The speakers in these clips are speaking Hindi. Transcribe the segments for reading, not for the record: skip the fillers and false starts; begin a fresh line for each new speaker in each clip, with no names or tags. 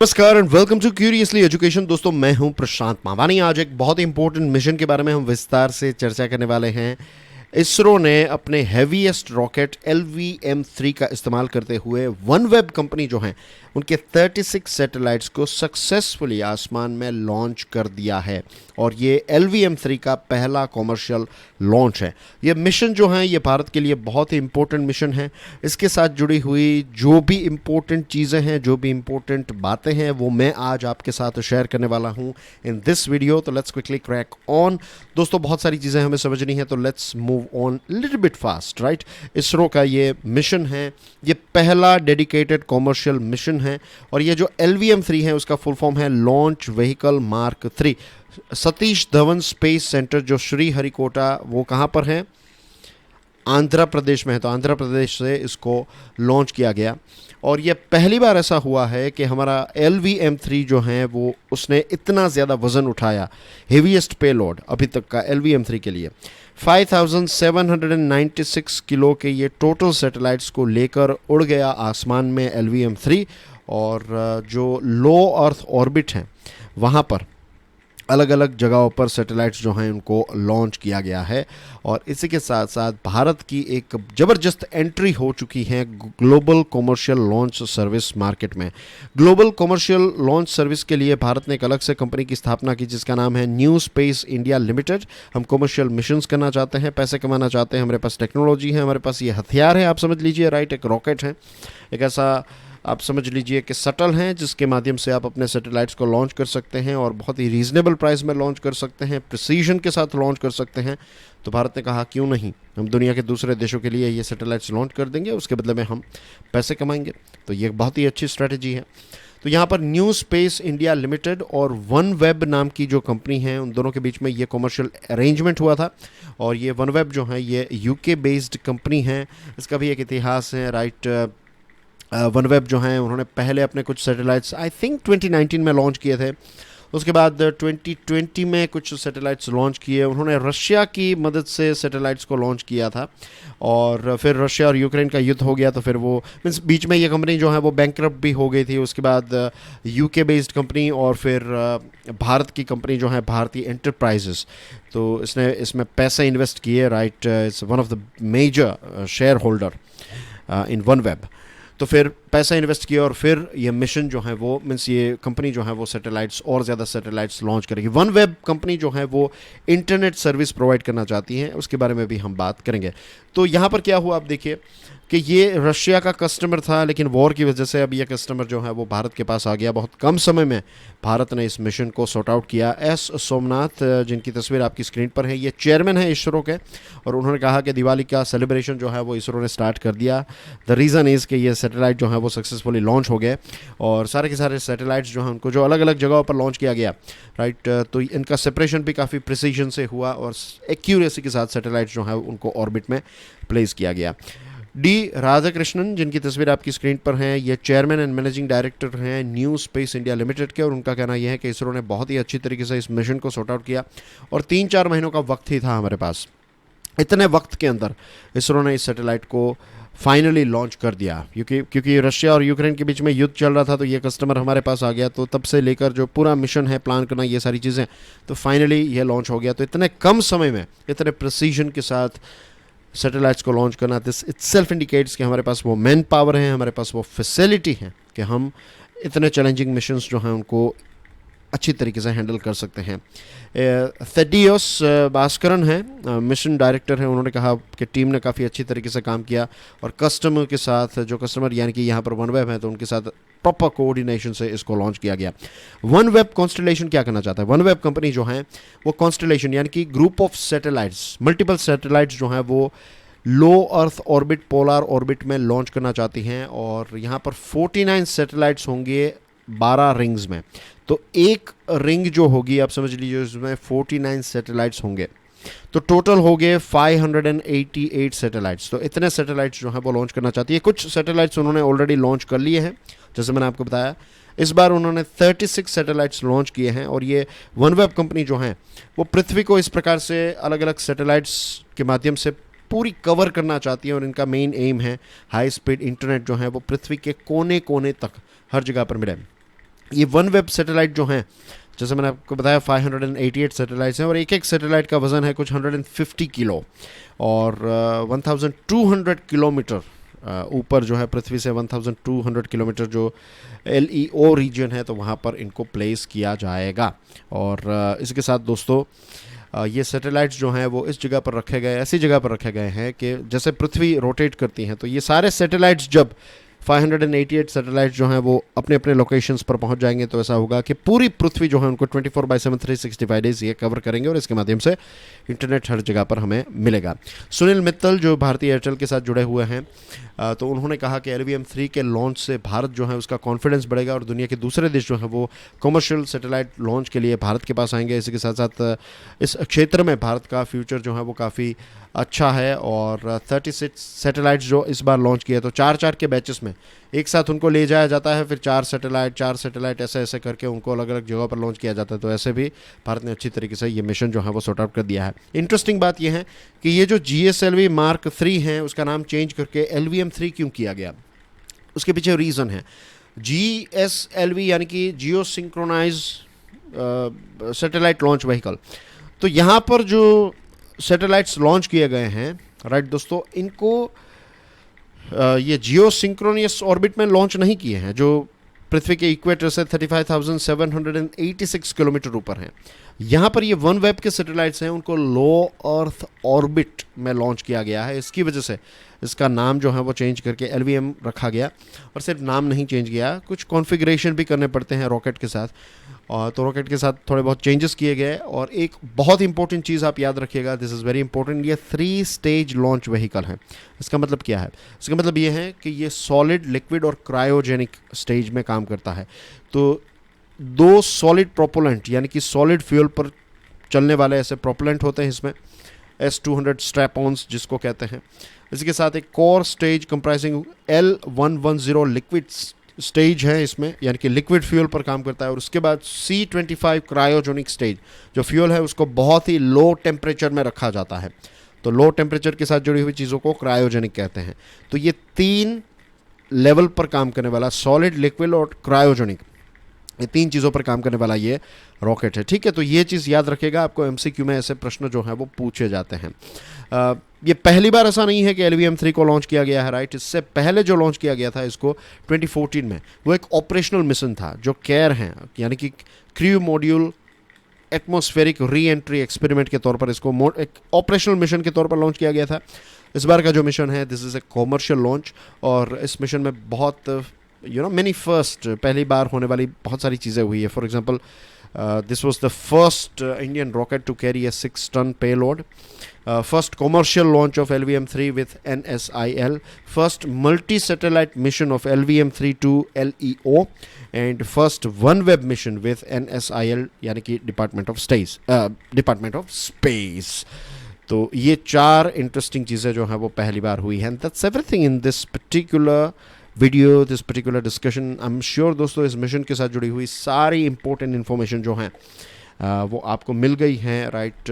नमस्कार and welcome to Curiously Education. दोस्तों, मैं हूं प्रशांत मावानी। आज एक बहुत ही इंपॉर्टेंट मिशन के बारे में हम विस्तार से चर्चा करने वाले हैं। इसरो ने अपने हैवीएस्ट रॉकेट LVM-3 का इस्तेमाल करते हुए वनवेब कंपनी जो है उनके 36 सैटेलाइट्स को सक्सेसफुली आसमान में लॉन्च कर दिया है और ये LVM-3 का पहला कॉमर्शियल लॉन्च है। ये मिशन जो है ये भारत के लिए बहुत ही इंपॉर्टेंट मिशन है। इसके साथ जुड़ी हुई जो भी इंपॉर्टेंट चीज़ें हैं, जो भी इंपॉर्टेंट बातें हैं, वो मैं आज आपके साथ शेयर करने वाला हूँ इन दिस वीडियो। तो लेट्स क्विकली क्रैक ऑन। दोस्तों, बहुत सारी चीज़ें हमें समझनी है, तो let's move on little bit fast, right. ISRO का ये मिशन है, ये पहला डेडिकेटेड कॉमर्शियल मिशन है और ये जो LVM-3 है उसका फुल फॉर्म है launch vehicle mark 3। Satish Dhawan space centre जो श्रीहरिकोटा, वो कहाँ पर है? आंध्र प्रदेश में है। तो आंध्र प्रदेश से इसको लॉन्च किया गया और ये पहली बार ऐसा हुआ है कि हमारा LVM-3 जो है वो उसने इतना ज़्यादा वज़न उठाया, हेवीएस्ट पेलोड अभी तक का LVM-3 के लिए। 5796 किलो के ये टोटल सैटेलाइट्स को लेकर उड़ गया आसमान में LVM-3 और जो लो अर्थ ऑर्बिट हैं वहाँ पर अलग अलग जगहों पर सैटेलाइट्स जो हैं उनको लॉन्च किया गया है। और इसी के साथ साथ भारत की एक ज़बरदस्त एंट्री हो चुकी है global commercial launch service market में। ग्लोबल कॉमर्शियल लॉन्च सर्विस के लिए भारत ने एक अलग से कंपनी की स्थापना की जिसका नाम है न्यू स्पेस इंडिया लिमिटेड। हम कॉमर्शियल मिशंस करना चाहते हैं, पैसे कमाना चाहते हैं, हमारे पास टेक्नोलॉजी है, हमारे पास ये हथियार है, आप समझ लीजिए, राइट। एक रॉकेट है, एक ऐसा आप समझ लीजिए कि शटल हैं जिसके माध्यम से आप अपने सैटेलाइट्स को लॉन्च कर सकते हैं और बहुत ही रीज़नेबल प्राइस में लॉन्च कर सकते हैं, प्रिसीजन के साथ लॉन्च कर सकते हैं। तो भारत ने कहा क्यों नहीं, हम दुनिया के दूसरे देशों के लिए ये सैटेलाइट्स लॉन्च कर देंगे, उसके बदले में हम पैसे कमाएंगे। तो ये बहुत ही अच्छी स्ट्रैटेजी है। तो यहाँ पर न्यू स्पेस इंडिया लिमिटेड और वनवेब नाम की जो कंपनी है उन दोनों के बीच में ये कॉमर्शियल अरेंजमेंट हुआ था और ये वनवेब जो है ये UK बेस्ड कंपनी है। इसका भी एक इतिहास है, राइट। वनवेब जो हैं उन्होंने पहले अपने कुछ सैटेलाइट्स आई थिंक 2019 में लॉन्च किए थे। उसके बाद 2020 में कुछ सैटेलाइट्स लॉन्च किए। उन्होंने रशिया की मदद से सैटेलाइट्स को लॉन्च किया था और फिर रशिया और यूक्रेन का युद्ध हो गया तो फिर वो मीन्स बीच में ये कंपनी जो है वो बैंकरप्ट भी हो गई थी। उसके बाद UK बेस्ड कंपनी और फिर भारत की कंपनी जो है भारतीय एंटरप्राइजेस, तो इसने इसमें पैसे इन्वेस्ट किए, right. It's one of the major share holder in OneWeb. तो फिर पैसा इन्वेस्ट किया और फिर ये मिशन जो है वो मीन्स ये कंपनी जो है वो सैटेलाइट्स और ज़्यादा सैटेलाइट्स लॉन्च करेगी। वनवेब कंपनी जो है वो इंटरनेट सर्विस प्रोवाइड करना चाहती है, उसके बारे में भी हम बात करेंगे। तो यहाँ पर क्या हुआ, आप देखिए कि ये रशिया का कस्टमर था लेकिन वॉर की वजह से अब ये कस्टमर जो है वो भारत के पास आ गया। बहुत कम समय में भारत ने इस मिशन को सॉर्ट आउट किया। S सोमनाथ, जिनकी तस्वीर आपकी स्क्रीन पर है, ये चेयरमैन है इसरो के और उन्होंने कहा कि दिवाली का सेलिब्रेशन जो है वो इसरो ने स्टार्ट कर दिया। द रीज़न इज़ कि ये सैटेलाइट जो है वो सक्सेसफुली लॉन्च हो गए और सारे के सारे सैटेलाइट्स जो हैं उनको जो अलग अलग जगहों पर लॉन्च किया गया, राइट। तो इनका सेपरेशन भी काफ़ी प्रिसीजन से हुआ और एक्यूरेसी के साथ सैटेलाइट्स जो है उनको ऑर्बिट में प्लेस किया गया। D राधाकृष्णन, जिनकी तस्वीर आपकी स्क्रीन पर है, ये चेयरमैन एंड मैनेजिंग डायरेक्टर हैं न्यू स्पेस इंडिया लिमिटेड के और उनका कहना यह है कि इसरो ने बहुत ही अच्छी तरीके से इस मिशन को सॉर्ट आउट किया और 3-4 महीनों का वक्त ही था हमारे पास। इतने वक्त के अंदर इसरो ने इस सैटेलाइट को फाइनली लॉन्च कर दिया क्योंकि रशिया और यूक्रेन के बीच में युद्ध चल रहा था। तो ये कस्टमर हमारे पास आ गया, तो तब से लेकर जो पूरा मिशन है प्लान करना, ये सारी चीज़ें, तो फाइनली ये लॉन्च हो गया। तो इतने कम समय में इतने प्रिसीजन के साथ सैटेलाइट्स को लॉन्च करना, दिस इटसेल्फ इंडिकेट्स कि हमारे पास वो मैन पावर है, हमारे पास वो फैसिलिटी है कि हम इतने चैलेंजिंग मिशंस जो हैं उनको अच्छी तरीके से हैंडल कर सकते हैं। थेडियोस भास्करन है, मिशन डायरेक्टर हैं। उन्होंने कहा कि टीम ने काफ़ी अच्छी तरीके से काम किया और कस्टमर के साथ, जो कस्टमर यानी कि यहाँ पर वनवेब है, तो उनके साथ प्रॉपर कोऑर्डिनेशन से इसको लॉन्च किया गया। वनवेब कॉन्स्टलेशन क्या करना चाहता है? वनवेब कंपनी जो है वो कॉन्स्टलेशन यानी कि group of satellites, multiple satellites जो हैं वो लो अर्थ ऑर्बिट, पोलर ऑर्बिट में लॉन्च करना चाहती हैं और यहाँ पर 49 सैटेलाइट्स होंगे 12 रिंग्स में। तो एक रिंग जो होगी आप समझ लीजिए उसमें 49 सैटेलाइट्स होंगे, तो टोटल हो गए 588 सैटेलाइट्स। तो इतने सैटेलाइट्स जो हैं वो लॉन्च करना चाहती है। कुछ सैटेलाइट्स उन्होंने ऑलरेडी लॉन्च कर लिए हैं, जैसे मैंने आपको बताया। इस बार उन्होंने 36 सैटेलाइट्स लॉन्च किए हैं और ये वनवेब कंपनी जो हैं वो पृथ्वी को इस प्रकार से अलग अलग सैटेलाइट्स के माध्यम से पूरी कवर करना चाहती है और इनका मेन एम है हाई स्पीड इंटरनेट जो है वो पृथ्वी के कोने कोने तक हर जगह पर मिले। ये वन वेब सैटेलाइट जो हैं, जैसे मैंने आपको बताया 588 सैटेलाइट्स हैं और एक एक सैटेलाइट का वज़न है कुछ 150 किलो और 1200 किलोमीटर ऊपर जो है पृथ्वी से 1200 किलोमीटर जो LEO रीजन है तो वहाँ पर इनको प्लेस किया जाएगा। और इसके साथ दोस्तों ये सैटेलाइट्स जो हैं वो इस जगह पर रखे गए, ऐसी जगह पर रखे गए हैं कि जैसे पृथ्वी रोटेट करती हैं तो ये सारे सैटेलाइट्स जब 588 सैटेलाइट जो हैं वो अपने अपने लोकेशंस पर पहुंच जाएंगे तो ऐसा होगा कि पूरी पृथ्वी जो है उनको 24/7 365 डेज ये कवर करेंगे और इसके माध्यम से इंटरनेट हर जगह पर हमें मिलेगा। सुनील मित्तल जो भारतीय एयरटेल के साथ जुड़े हुए हैं तो उन्होंने कहा कि LVM-3 के लॉन्च से भारत जो है उसका कॉन्फिडेंस बढ़ेगा और दुनिया के दूसरे देश जो हैं वो कमर्शियल सैटेलाइट लॉन्च के लिए भारत के पास आएंगे। इसी के साथ साथ इस क्षेत्र में भारत का फ्यूचर जो है वो काफ़ी अच्छा है और 36 सैटेलाइट्स जो इस बार लॉन्च किए तो 4-4 के बैचेस में एक साथ उनको ले जाया जाता है, फिर 4 सैटेलाइट ऐसे ऐसे करके उनको अलग अलग जगहों पर लॉन्च किया जाता है। तो ऐसे भी भारत ने अच्छी तरीके से ये मिशन जो है वो सॉर्ट आउट कर दिया है। इंटरेस्टिंग बात ये है कि ये जो GSLV Mark 3 है उसका नाम चेंज करके LVM-3 क्यों किया गया, उसके पीछे रीज़न है। GSLV यानी कि जियो सिंक्रोनाइज सैटेलाइट लॉन्च व्हीकल, तो यहाँ पर जो सैटेलाइट्स लॉन्च किए गए हैं राइट दोस्तों, इनको ये जियो सिंक्रोनियस ऑर्बिट में लॉन्च नहीं किए हैं जो पृथ्वी के इक्वेटर से 35,786 किलोमीटर ऊपर हैं। यहाँ पर ये वन वेब के सैटेलाइट्स हैं उनको लो अर्थ ऑर्बिट में लॉन्च किया गया है। इसकी वजह से इसका नाम जो है वो चेंज करके LVM रखा गया और सिर्फ नाम नहीं चेंज किया, कुछ कॉन्फ़िगरेशन भी करने पड़ते हैं रॉकेट के साथ और तो रॉकेट के साथ थोड़े बहुत चेंजेस किए गए। और एक बहुत इंपॉर्टेंट चीज़ आप याद रखिएगा, दिस इज़ वेरी इंपॉर्टेंट, ये 3 स्टेज लॉन्च व्हीकल है। इसका मतलब क्या है? इसका मतलब ये है कि ये सॉलिड, लिक्विड और क्रायोजेनिक स्टेज में काम करता है। तो 2 सॉलिड प्रोपोलेंट यानी कि सॉलिड फ्यूल पर चलने वाले ऐसे प्रोपोलेंट होते हैं इसमें, S-200 स्ट्रैप-ऑन्स जिसको कहते हैं। इसी के साथ एक core stage comprising L-110 liquid stage है इसमें, यानी कि लिक्विड फ्यूल पर काम करता है। और उसके बाद C-25 क्रायोजेनिक स्टेज, जो फ्यूल है उसको बहुत ही लो टेम्परेचर में रखा जाता है। तो लो टेम्परेचर के साथ जुड़ी हुई चीज़ों को क्रायोजेनिक कहते हैं। तो ये 3 लेवल पर काम करने वाला, सॉलिड, लिक्विड और क्रायोजेनिक, ये 3 चीज़ों पर काम करने वाला ये रॉकेट है। ठीक है, तो ये चीज़ याद रखेगा, आपको MCQ में ऐसे प्रश्न जो हैं वो पूछे जाते हैं। ये पहली बार ऐसा नहीं है कि LVM-3 को लॉन्च किया गया है राइट। इससे पहले जो लॉन्च किया गया था इसको 2014 में, वो एक ऑपरेशनल मिशन था जो केयर हैं यानी कि crew module atmospheric re entry experiment के तौर पर इसको एक ऑपरेशनल मिशन के तौर पर लॉन्च किया गया था। इस बार का जो मिशन है this is a commercial launch और इस मिशन में बहुत मेनी फर्स्ट, पहली बार होने वाली बहुत सारी चीज़ें हुई है। For example this was the first Indian rocket to carry a 6-ton payload, first commercial launch of LVM-3 with NSIL, first multi-satellite mission of LVM-3 to LEO, and first OneWeb mission with NSIL यानी कि डिपार्टमेंट ऑफ स्पेस। तो ये 4 इंटरेस्टिंग चीज़ें जो हैं वो पहली बार हुई हैं। That's everything in this particular video, this particular discussion. I am sure दोस्तों इस मिशन के साथ जुड़ी हुई सारी इंपॉर्टेंट इन्फॉर्मेशन जो हैं वो आपको मिल गई हैं right.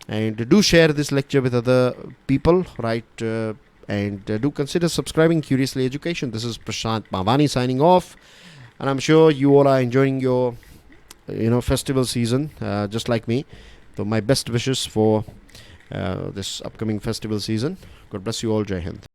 And do share this lecture with other people right, and do consider subscribing Curiously Education. This is Prashant Mavani signing off, and I'm sure you all are enjoying your festival season just like me. So my best wishes for this upcoming festival season. God bless you all. Jai Hind.